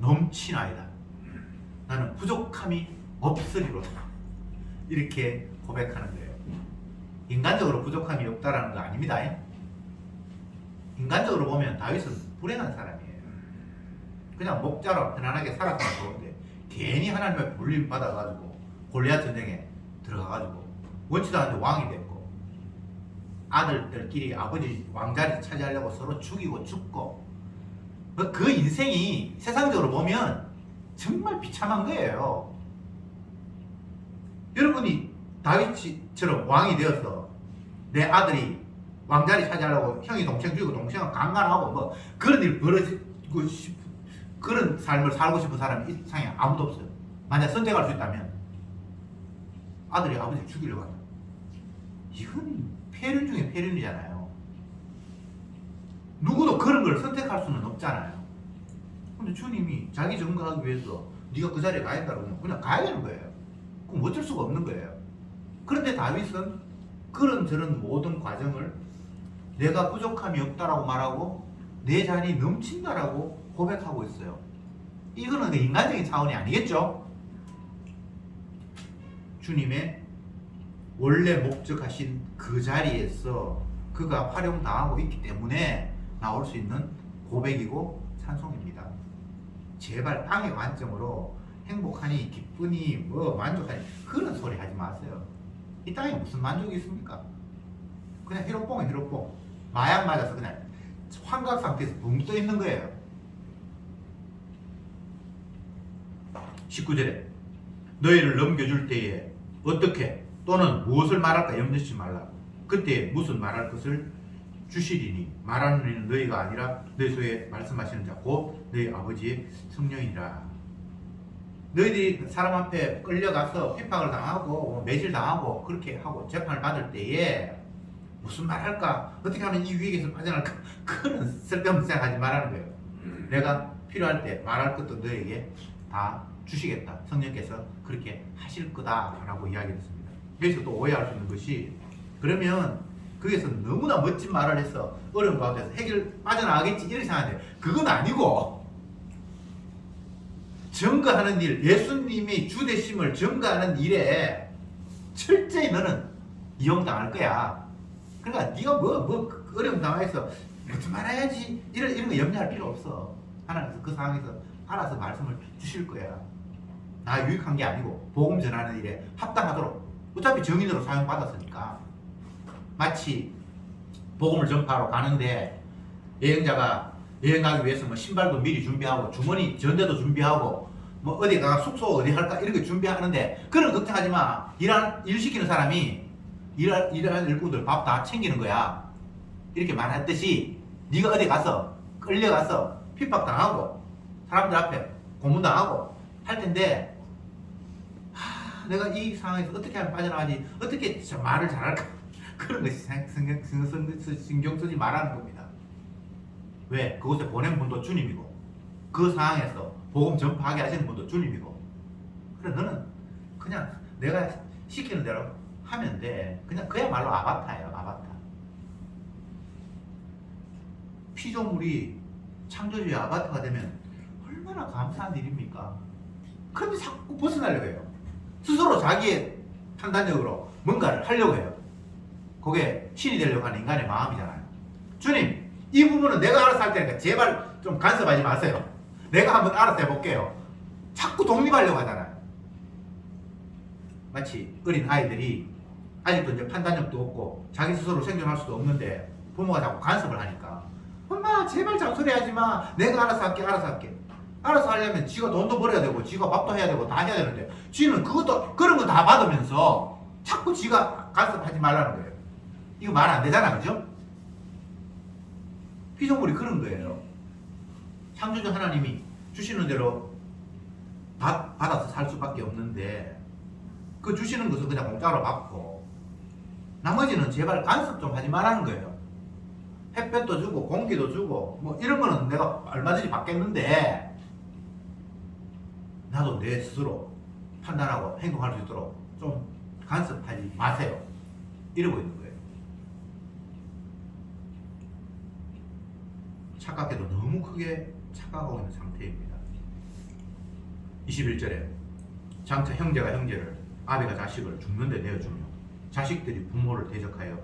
A: 넘치나이다. 나는 부족함이 없으리로다. 이렇게 고백하는 거예요. 인간적으로 부족함이 없다라는 거 아닙니다. 인간적으로 보면 다윗은 불행한 사람이에요. 그냥 목자로 편안하게 살았으면 좋은데 괜히 하나님의 불림 받아가지고 골리앗 전쟁에 들어가가지고 원치도 않는데 왕이 됐고 아들들끼리 아버지 왕자리 차지하려고 서로 죽이고 죽고 그 인생이 세상적으로 보면 정말 비참한 거예요. 여러분이 다윗처럼 왕이 되어서 내 아들이 왕자리 차지하려고 형이 동생 죽이고 동생은 강간하고 뭐 그런 일 벌어지고 그런 삶을 살고 싶은 사람이 이 세상에 아무도 없어요. 만약 선택할 수 있다면 아들이 아버지를 죽이려고 한다. 이건 폐륜 중에 폐륜이잖아요. 누구도 그런 걸 선택할 수는 없잖아요. 근데 주님이 자기 증거하기 위해서 네가 그 자리에 가야 된다고 하면 그냥 가야 되는 거예요. 그럼 어쩔 수가 없는 거예요. 그런데 다윗은 그런저런 모든 과정을 내가 부족함이 없다라고 말하고 내 잔이 넘친다라고 고백하고 있어요. 이거는 인간적인 차원이 아니겠죠? 주님의 원래 목적하신 그 자리에서 그가 활용당하고 있기 때문에 나올 수 있는 고백이고 찬송입니다. 제발 땅의 관점으로 행복하니 기쁘니 뭐 만족하니 그런 소리 하지 마세요. 이 땅에 무슨 만족이 있습니까? 그냥 히로뽕은 히로뽕. 마약 맞아서 그냥 환각 상태에서 붕 떠 있는 거예요. 19절에 너희를 넘겨줄 때에 어떻게 또는 무엇을 말할까 염려치 말라. 그때 무슨 말할 것을 주시리니 말하는 이는 너희가 아니라 너희 속에 말씀하시는 자 곧 너희 아버지의 성령이니라. 너희들이 사람 앞에 끌려가서 핍박을 당하고 매질 당하고 그렇게 하고 재판을 받을 때에 무슨 말할까? 어떻게 하면 이 위기에서 빠져나갈까? 그런 쓸데없는 생각하지 말라는 거예요. 내가 필요할 때 말할 것도 너에게 다 주시겠다. 성령께서 그렇게 하실 거다라고 이야기했습니다. 여기서 또 오해할 수 있는 것이 그러면 거기서 너무나 멋진 말을 해서 어려운 가운데서 해결 빠져나가겠지 이렇게 생각하는데 그건 아니고 증거하는 일, 예수님이 주되심을 증거하는 일에 철저히 너는 이용당할 거야. 그러니까 네가 뭐 어려움 당해서 무슨 말해야지 이런 거 염려할 필요 없어. 하나님께서 그 상황에서 알아서 말씀을 주실 거야. 나 유익한 게 아니고 복음 전하는 일에 합당하도록 어차피 정인으로 사용받았으니까. 마치 복음을 전파하러 가는데 여행자가 여행 가기 위해서 뭐 신발도 미리 준비하고 주머니 전대도 준비하고 뭐 어디 가 숙소 어디 할까 이런 거 준비하는데 그런 걱정하지 마. 일 시키는 사람이 일하는 일꾼들 밥 다 챙기는 거야. 이렇게 말했듯이 네가 어디 가서 끌려가서 핍박당하고 사람들 앞에 고문당하고 할 텐데 내가 이 상황에서 어떻게 하면 빠져나가지 어떻게 말을 잘할까 그런 것이 신경 쓰지 말라는 겁니다. 왜? 그곳에 보낸 분도 주님이고 그 상황에서 복음 전파하게 하시는 분도 주님이고 그래 너는 그냥 내가 시키는 대로 하면 돼. 그냥 그야말로 아바타예요. 아바타. 피조물이 창조주의 아바타가 되면 얼마나 감사한 일입니까? 그런데 자꾸 벗어나려고 해요. 스스로 자기의 판단력으로 뭔가를 하려고 해요. 그게 신이 되려고 하는 인간의 마음이잖아요. 주님, 이 부분은 내가 알아서 할 테니까 제발 좀 간섭하지 마세요. 내가 한번 알아서 해볼게요. 자꾸 독립하려고 하잖아요. 마치 어린 아이들이 아직도 이제 판단력도 없고 자기 스스로 생존할 수도 없는데 부모가 자꾸 간섭을 하니까 엄마 제발 잔소리하지 마. 내가 알아서 할게. 알아서 하려면 지가 돈도 벌어야 되고 지가 밥도 해야 되고 다 해야 되는데 지는 그것도 그런 거 다 받으면서 자꾸 지가 간섭하지 말라는 거예요. 이거 말 안 되잖아, 그죠? 피조물이 그런 거예요. 창조주 하나님이 주시는 대로 받아서 살 수밖에 없는데 그 주시는 것은 그냥 공짜로 받고 나머지는 제발 간섭 좀 하지 말라는 거예요. 햇볕도 주고 공기도 주고 뭐 이런 거는 내가 얼마든지 받겠는데 나도 내 스스로 판단하고 행동할 수 있도록 좀 간섭하지 마세요. 이러고 있는 거예요. 착각해도 너무 크게 착각하고 있는 상태입니다. 21절에 장차 형제가 형제를 아비가 자식을 죽는데 내어주며 자식들이 부모를 대적하여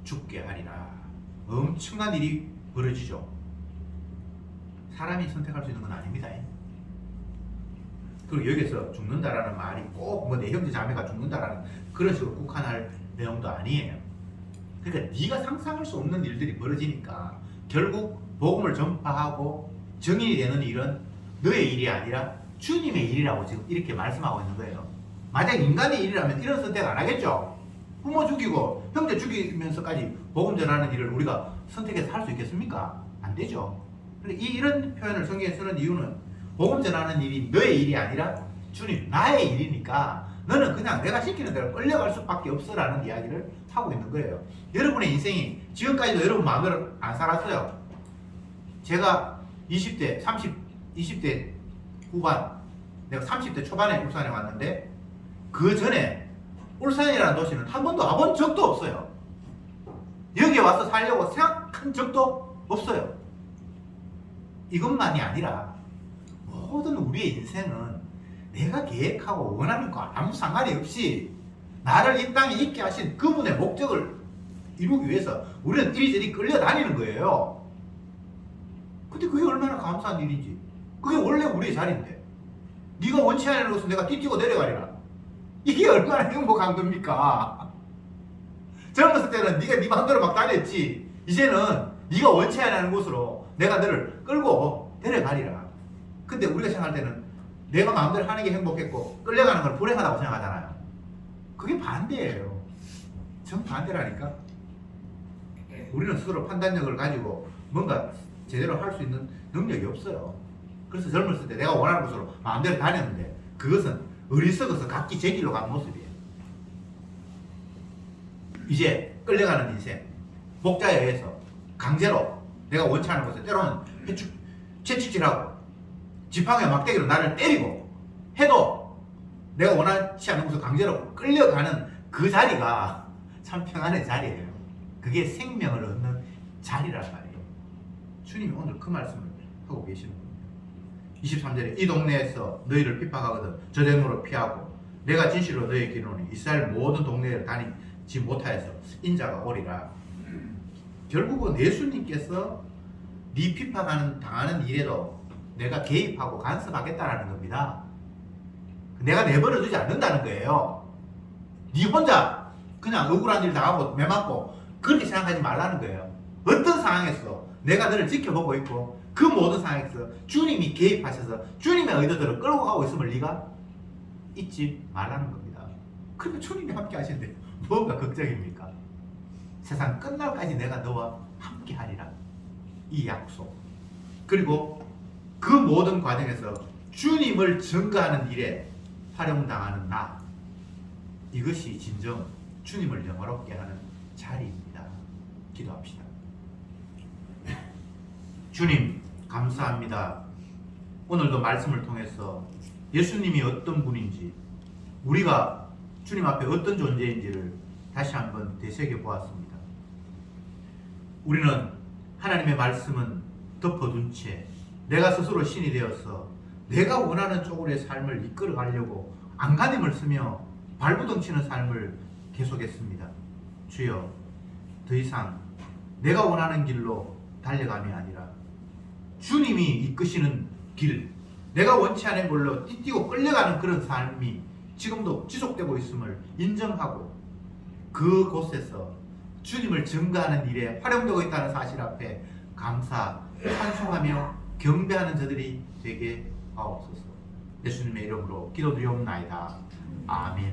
A: 죽게 하리라. 엄청난 일이 벌어지죠. 사람이 선택할 수 있는 건 아닙니다. 그리고 여기서 죽는다라는 말이 꼭 뭐 내 형제 자매가 죽는다라는 그런 식으로 국한할 내용도 아니에요. 그러니까 네가 상상할 수 없는 일들이 벌어지니까 결국 복음을 전파하고 정인이 되는 일은 너의 일이 아니라 주님의 일이라고 지금 이렇게 말씀하고 있는 거예요. 만약 인간의 일이라면 이런 선택 안 하겠죠. 부모 죽이고 형제 죽이면서까지 복음 전하는 일을 우리가 선택해서 할 수 있겠습니까? 안 되죠. 그런데 이런 표현을 성경에 쓰는 이유는 복음 전하는 일이 너의 일이 아니라 주님 나의 일이니까 너는 그냥 내가 시키는 대로 끌려갈 수밖에 없어라는 이야기를 하고 있는 거예요. 여러분의 인생이 지금까지도 여러분 마음대로 안 살았어요. 제가 20대 후반 내가 30대 초반에 울산에 왔는데 그 전에 울산이라는 도시는 한 번도 와본 적도 없어요. 여기 와서 살려고 생각한 적도 없어요. 이것만이 아니라 모든 우리의 인생은 내가 계획하고 원하는 거 아무 상관이 없이 나를 이 땅에 있게 하신 그분의 목적을 이루기 위해서 우리는 이리저리 끌려다니는 거예요. 근데 그게 얼마나 감사한 일인지. 그게 원래 우리의 자리인데. 네가 원치 않는 것은 내가 띠뛰고 내려가리라. 이게 얼마나 행복한 겁니까? 젊었을 때는 네가 네 마음대로 막 다녔지. 이제는 네가 원치 않는 곳으로 내가 너를 끌고 데려가리라. 근데 우리가 생각할 때는 내가 마음대로 하는 게 행복했고 끌려가는 걸 불행하다고 생각하잖아요. 그게 반대예요. 정반대라니까. 우리는 스스로 판단력을 가지고 뭔가 제대로 할 수 있는 능력이 없어요. 그래서 젊었을 때 내가 원하는 곳으로 마음대로 다녔는데 그것은 어리석어서 각기 제 길로 간 모습이에요. 이제 끌려가는 인생, 목자에 의해서 강제로 내가 원치 않는 곳에 때로는 채찍질하고 지팡이와 막대기로 나를 때리고 해도 내가 원하지 않는 곳으로 강제로 끌려가는 그 자리가 참 평안의 자리예요. 그게 생명을 얻는 자리란 말이에요. 주님이 오늘 그 말씀을 하고 계시는 겁니다. 23절에 이 동네에서 너희를 핍박하거든 저대모로 피하고 내가 진실로 너희에게 이르노니 이스라엘 모든 동네를 다니지 못하여서 인자가 오리라. 결국은 예수님께서 네 핍박하는 당하는 일에도 내가 개입하고 간섭하겠다라는 겁니다. 내가 내버려 두지 않는다는 거예요. 네 혼자 그냥 억울한 일 당하고 매 맞고 그렇게 생각하지 말라는 거예요. 어떤 상황에서 내가 너를 지켜보고 있고 그 모든 상황에서 주님이 개입하셔서 주님의 의도대로 끌고 가고 있음을 네가 잊지 말라는 겁니다. 그러면 주님이 함께 하시는데 뭐가 걱정입니까? 세상 끝날까지 내가 너와 함께 하리라. 이 약속. 그리고 그 모든 과정에서 주님을 증거하는 일에 활용당하는 나. 이것이 진정 주님을 영화롭게 하는 자리입니다. 기도합시다. 주님 감사합니다. 오늘도 말씀을 통해서 예수님이 어떤 분인지 우리가 주님 앞에 어떤 존재인지를 다시 한번 되새겨 보았습니다. 우리는 하나님의 말씀은 덮어둔 채 내가 스스로 신이 되어서 내가 원하는 쪽으로의 삶을 이끌어 가려고 안간힘을 쓰며 발부둥치는 삶을 계속했습니다. 주여, 더 이상 내가 원하는 길로 달려감이 아니라 주님이 이끄시는 길, 내가 원치 않은 걸로 띠뛰고 끌려가는 그런 삶이 지금도 지속되고 있음을 인정하고 그곳에서 주님을 증거하는 일에 활용되고 있다는 사실 앞에 감사, 찬송하며 경배하는 저들이 되게 하옵소서. 예수님의 이름으로 기도드리옵나이다. 아멘.